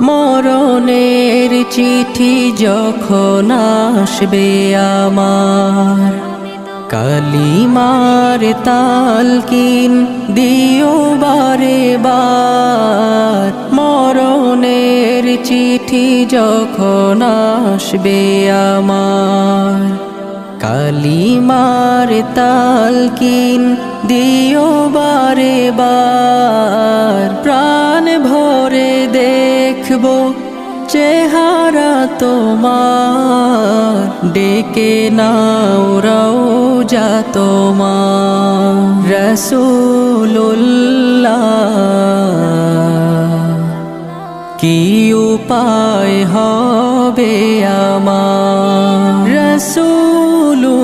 মরণের চিঠি যখন আসবে আমার, কালিমার তালকিন দিও বারে বার। মরণের চিঠি যখন আসবে আমার, কালিমার তালকিন দিও বারে বার। প্রাণ ভরে দেখব চেহারা তোমার, ডেকে নাও রওজা তোমার। রাসূলুল্লাহ কি উপায় হবে আমার, রাসূলুল্লাহ